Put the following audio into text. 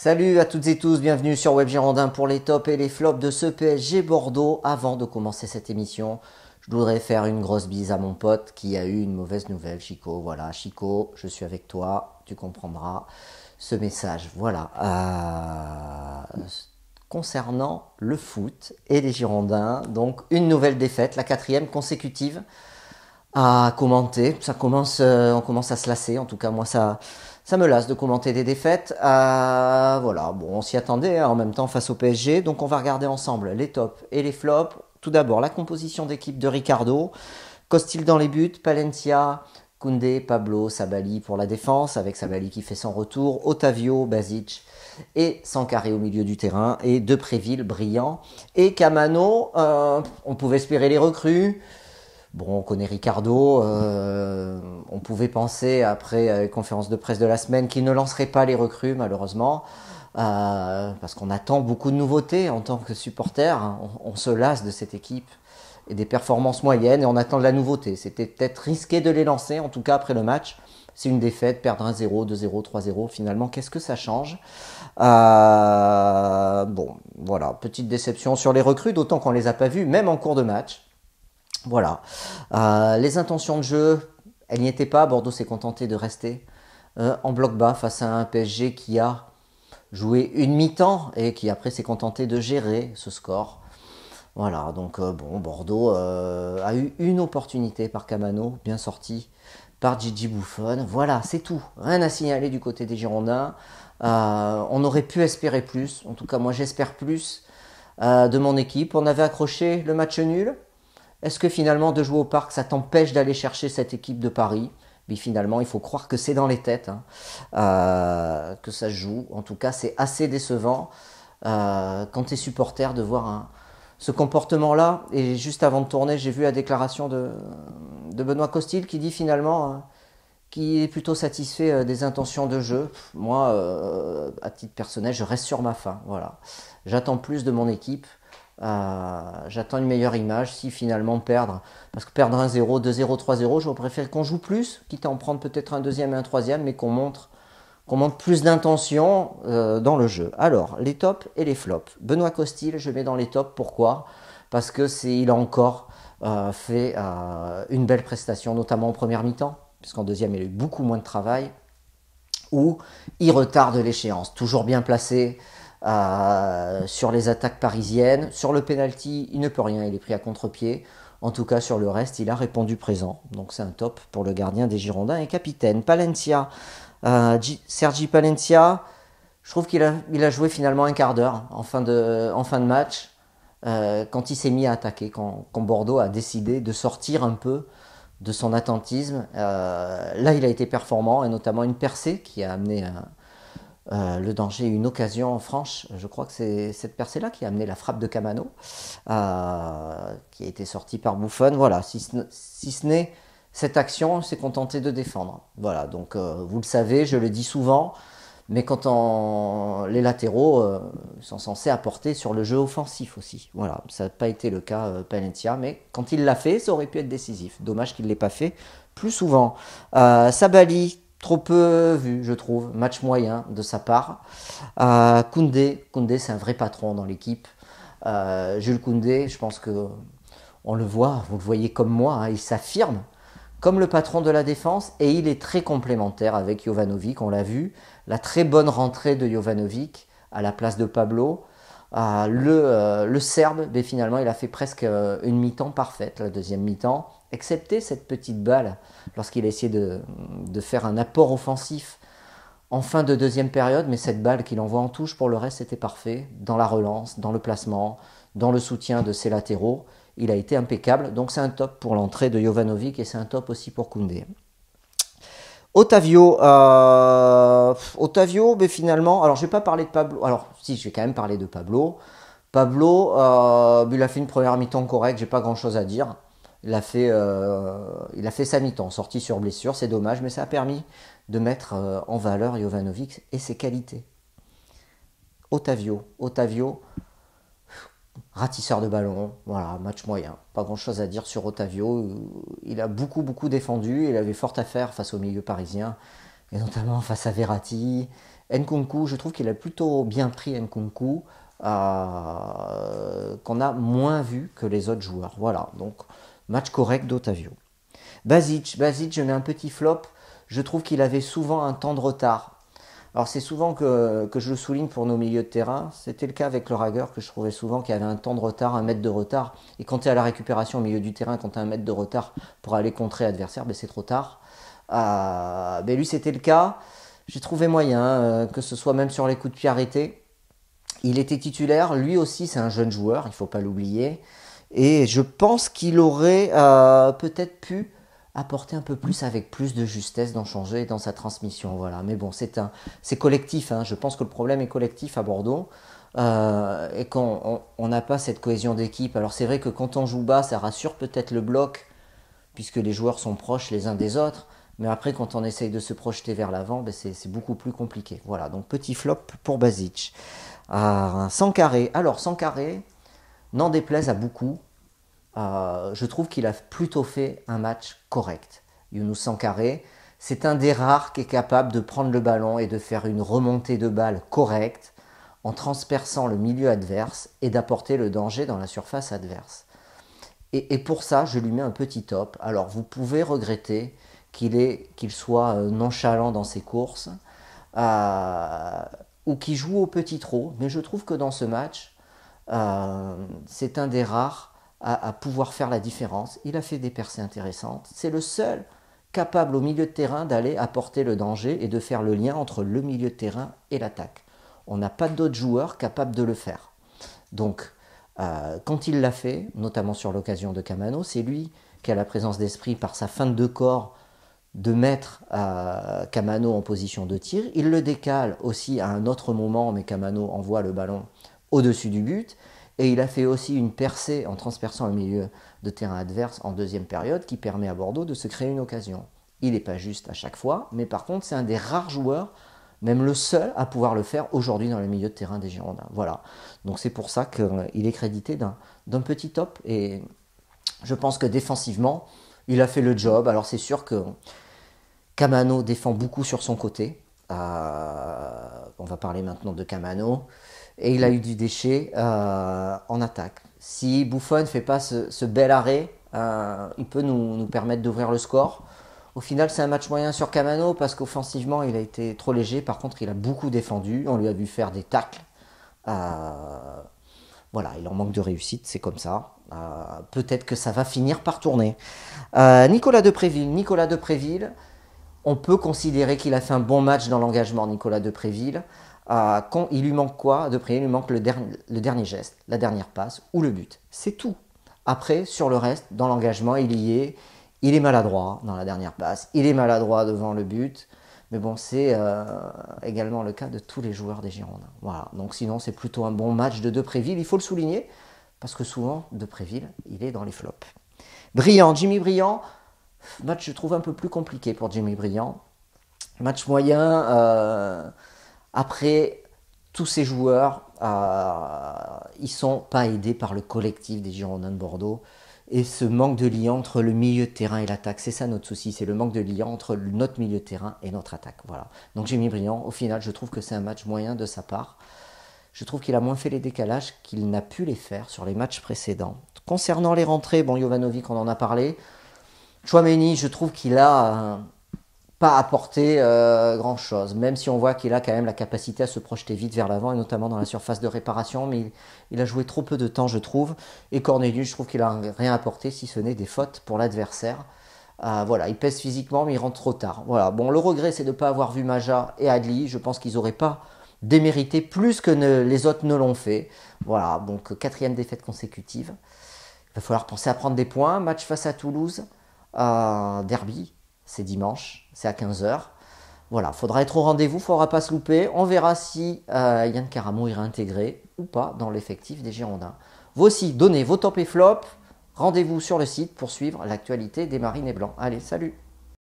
Salut à toutes et tous, bienvenue sur Web Girondin pour les tops et les flops de ce PSG Bordeaux. Avant de commencer cette émission, je voudrais faire une grosse bise à mon pote qui a eu une mauvaise nouvelle, Chico. Voilà, Chico, je suis avec toi, tu comprendras ce message. Voilà. Concernant le foot et les Girondins, donc une nouvelle défaite, la quatrième consécutive à commenter. On commence à se lasser. En tout cas, moi, ça me lasse de commenter des défaites. Voilà, bon, on s'y attendait hein, en même temps face au PSG. Donc, on va regarder ensemble les tops et les flops. Tout d'abord, la composition d'équipe de Ricardo. Costil dans les buts, Palencia, Koundé, Pablo, Sabali pour la défense, avec Sabali qui fait son retour, Otavio, Basic et Sankaré au milieu du terrain, et Depréville brillant. Et Camano, on pouvait espérer les recrues. Bon, on connaît Ricardo. On pouvait penser, après la conférence de presse de la semaine, qu'il ne lancerait pas les recrues, malheureusement. Parce qu'on attend beaucoup de nouveautés en tant que supporter. On se lasse de cette équipe et des performances moyennes et on attend de la nouveauté. C'était peut-être risqué de les lancer, en tout cas après le match. C'est une défaite, perdre 1-0, 2-0, 3-0. Finalement, qu'est-ce que ça change? Bon, voilà, petite déception sur les recrues, d'autant qu'on ne les a pas vus, même en cours de match. Voilà. Les intentions de jeu, elles n'y étaient pas. Bordeaux s'est contenté de rester en bloc bas face à un PSG qui a joué une mi-temps et qui après s'est contenté de gérer ce score. Voilà, donc bon, Bordeaux a eu une opportunité par Camano, bien sorti par Gigi Buffon. Voilà, c'est tout. Rien à signaler du côté des Girondins. On aurait pu espérer plus. En tout cas, moi j'espère plus de mon équipe. On avait accroché le match nul. Est-ce que finalement de jouer au parc, ça t'empêche d'aller chercher cette équipe de Paris? Mais finalement, il faut croire que c'est dans les têtes, hein, que ça se joue. En tout cas, c'est assez décevant quand tu es supporter de voir ce comportement-là. Et juste avant de tourner, j'ai vu la déclaration de Benoît Costil qui dit finalement qu'il est plutôt satisfait des intentions de jeu. Moi, à titre personnel, je reste sur ma faim. Voilà. J'attends plus de mon équipe. J'attends une meilleure image. Si finalement perdre, parce que perdre 1-0, 2-0, 3-0, je préfère qu'on joue plus, quitte à en prendre peut-être un deuxième et un troisième, mais qu'on montre plus d'intention dans le jeu. Alors, les tops et les flops. Benoît Costil, je mets dans les tops. Pourquoi? Parce que il a encore fait une belle prestation, notamment en première mi-temps, puisqu'en deuxième, il a eu beaucoup moins de travail, où il retarde l'échéance. Toujours bien placé, sur les attaques parisiennes. Sur le penalty, il ne peut rien, il est pris à contre-pied. En tout cas, sur le reste, il a répondu présent. Donc c'est un top pour le gardien des Girondins et capitaine. Palencia, Sergi Palencia, je trouve qu'il a joué finalement un quart d'heure en fin de match, quand il s'est mis à attaquer, quand Bordeaux a décidé de sortir un peu de son attentisme. Là, il a été performant, et notamment une percée qui a amené le danger, une occasion franche. Je crois que c'est cette percée-là qui a amené la frappe de Camano, qui a été sortie par Buffon. Voilà, si ce n'est cette action, on s'est contenté de défendre. Voilà, donc vous le savez, je le dis souvent, mais les latéraux sont censés apporter sur le jeu offensif aussi. Voilà, ça n'a pas été le cas Palencia, mais quand il l'a fait, ça aurait pu être décisif. Dommage qu'il ne l'ait pas fait plus souvent. Sabali, trop peu vu, je trouve. Match moyen de sa part. Koundé, c'est un vrai patron dans l'équipe. Jules Koundé, je pense que on le voit, vous le voyez comme moi, hein, il s'affirme comme le patron de la défense et il est très complémentaire avec Jovanovic, on l'a vu. La très bonne rentrée de Jovanovic à la place de Pablo. Le Serbe, mais finalement, il a fait presque une mi-temps parfaite, la deuxième mi-temps, excepté cette petite balle lorsqu'il a essayé de faire un apport offensif en fin de deuxième période, mais cette balle qu'il envoie en touche, pour le reste, c'était parfait. Dans la relance, dans le placement, dans le soutien de ses latéraux, il a été impeccable. Donc c'est un top pour l'entrée de Jovanovic et c'est un top aussi pour Koundé. Otavio, mais finalement, alors je vais pas parler de Pablo, alors si, je vais quand même parler de Pablo. Pablo, il a fait une première mi-temps correcte, j'ai pas grand chose à dire. Il a fait sa mi-temps, sorti sur blessure, c'est dommage, mais ça a permis de mettre en valeur Jovanovic et ses qualités. Otavio, ratisseur de ballon, voilà, match moyen. Pas grand chose à dire sur Otavio. Il a beaucoup défendu, il avait fort à faire face au milieu parisien, et notamment face à Verratti Nkunku, je trouve qu'il a plutôt bien pris Nkunku, qu'on a moins vu que les autres joueurs. Voilà, donc match correct d'Otavio. Basic, je mets un petit flop. Je trouve qu'il avait souvent un temps de retard. Alors c'est souvent que je le souligne pour nos milieux de terrain. C'était le cas avec le Rager que je trouvais souvent qu'il avait un temps de retard, un mètre de retard. Et quand tu es à la récupération au milieu du terrain, quand tu as un mètre de retard pour aller contrer l'adversaire, ben c'est trop tard. Ben lui c'était le cas. J'ai trouvé moyen, que ce soit même sur les coups de pied arrêtés. Il était titulaire, lui aussi c'est un jeune joueur, il ne faut pas l'oublier. Et je pense qu'il aurait peut-être pu apporter un peu plus avec plus de justesse dans changer dans sa transmission. Voilà. Mais bon, c'est collectif. Hein. Je pense que le problème est collectif à Bordeaux. Et qu'on n'a pas cette cohésion d'équipe. Alors c'est vrai que quand on joue bas, ça rassure peut-être le bloc, puisque les joueurs sont proches les uns des autres. Mais après, quand on essaye de se projeter vers l'avant, ben c'est beaucoup plus compliqué. Voilà, donc petit flop pour Basic. Sankaré. Alors Sankaré, n'en déplaise à beaucoup, je trouve qu'il a plutôt fait un match correct. Younous Sankaré, c'est un des rares qui est capable de prendre le ballon et de faire une remontée de balle correcte en transperçant le milieu adverse et d'apporter le danger dans la surface adverse. Et pour ça, je lui mets un petit top. Alors, vous pouvez regretter qu'il soit nonchalant dans ses courses ou qu'il joue au petit trot, mais je trouve que dans ce match, c'est un des rares à pouvoir faire la différence. Il a fait des percées intéressantes. C'est le seul capable au milieu de terrain d'aller apporter le danger et de faire le lien entre le milieu de terrain et l'attaque. On n'a pas d'autres joueurs capables de le faire. Donc, quand il l'a fait, notamment sur l'occasion de Camano, c'est lui qui a la présence d'esprit par sa feinte de corps de mettre Camano en position de tir. Il le décale aussi à un autre moment, mais Camano envoie le ballon au-dessus du but. Et il a fait aussi une percée en transperçant le milieu de terrain adverse en deuxième période qui permet à Bordeaux de se créer une occasion. Il n'est pas juste à chaque fois, mais par contre c'est un des rares joueurs, même le seul, à pouvoir le faire aujourd'hui dans le milieu de terrain des Girondins. Voilà, donc c'est pour ça qu'il est crédité d'un petit top. Et je pense que défensivement, il a fait le job. Alors c'est sûr que Camano défend beaucoup sur son côté. On va parler maintenant de Camano. Et il a eu du déchet en attaque. Si Buffon ne fait pas ce bel arrêt, il peut nous permettre d'ouvrir le score. Au final, c'est un match moyen sur Camano parce qu'offensivement, il a été trop léger. Par contre, il a beaucoup défendu. On lui a vu faire des tacles. Voilà, il en manque de réussite, c'est comme ça. Peut-être que ça va finir par tourner. Nicolas Depréville, on peut considérer qu'il a fait un bon match dans l'engagement, Nicolas Depréville. Il lui manque quoi? Il lui manque le dernier geste, la dernière passe ou le but. C'est tout. Après, sur le reste, dans l'engagement, il y est. Il est maladroit dans la dernière passe. Il est maladroit devant le but. Mais bon, c'est également le cas de tous les joueurs des Girondins. Voilà. Donc sinon, c'est plutôt un bon match de Depréville. Il faut le souligner parce que souvent, Depréville, il est dans les flops. Jimmy Briand. Match, je trouve, un peu plus compliqué pour Jimmy Briand. Match moyen. Après, tous ces joueurs, ils ne sont pas aidés par le collectif des Girondins de Bordeaux. Et ce manque de lien entre le milieu de terrain et l'attaque, c'est ça notre souci, c'est le manque de lien entre notre milieu de terrain et notre attaque. Voilà. Donc Jimmy Briand, au final, je trouve que c'est un match moyen de sa part. Je trouve qu'il a moins fait les décalages qu'il n'a pu les faire sur les matchs précédents. Concernant les rentrées, bon, Jovanovic, on en a parlé. Tchouaméni, je trouve qu'il a pas apporté grand chose, même si on voit qu'il a quand même la capacité à se projeter vite vers l'avant et notamment dans la surface de réparation, mais il a joué trop peu de temps, je trouve. Et Cornelius, je trouve qu'il a rien apporté si ce n'est des fautes pour l'adversaire. Voilà, il pèse physiquement mais il rentre trop tard. Voilà, bon, le regret c'est de ne pas avoir vu Maja et Adli. Je pense qu'ils n'auraient pas démérité plus que les autres ne l'ont fait. Voilà, donc 4e défaite consécutive. Il va falloir penser à prendre des points. Match face à Toulouse, derby. C'est dimanche, c'est à 15h. Voilà, faudra être au rendez-vous, faudra pas se louper. On verra si Yann Caramo ira intégrer ou pas dans l'effectif des Girondins. Vous aussi, donnez vos top et flops. Rendez-vous sur le site pour suivre l'actualité des Marines et Blancs. Allez, salut!